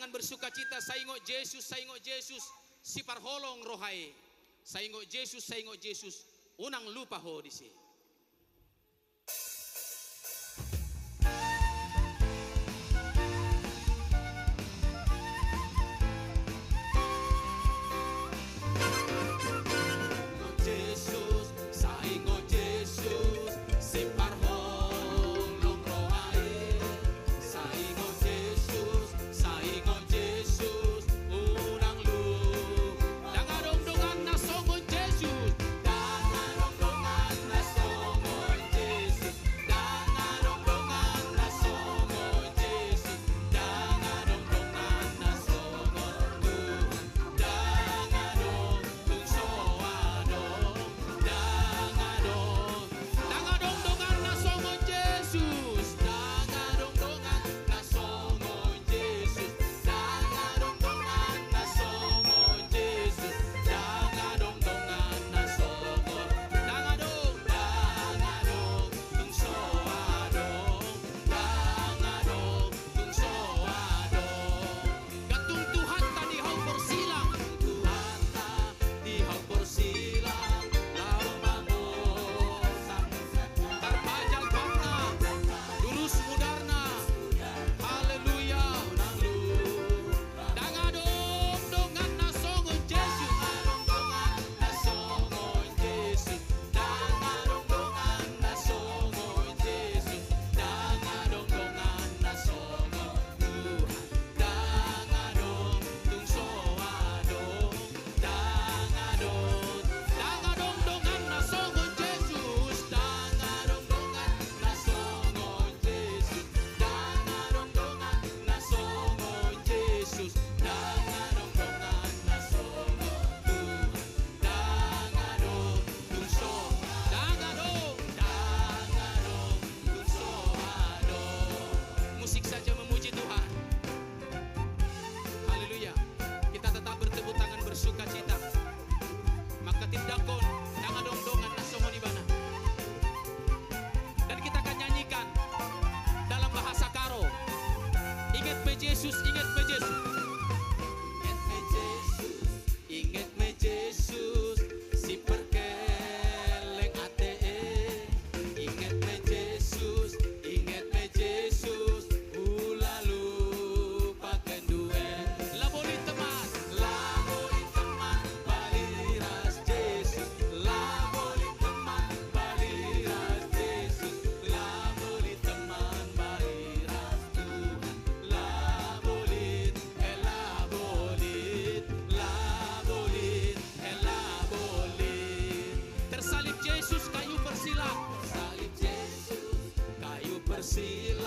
tangan bersukacita, saingo Yesus, si parholong rohai. Saingo Yesus, unang lupa ho di sini. Yesus, ingat me Yesus. Ingat me Yesus, si perkeleng ate. Ingat me Yesus, ulalu pakai duwe. Laboli teman baliras Yesus. Laboli teman baliras Yesus. Laboli teman baliras Tuhan. Tersalib Yesus kayu persilang. Tersalib Yesus kayu persilang.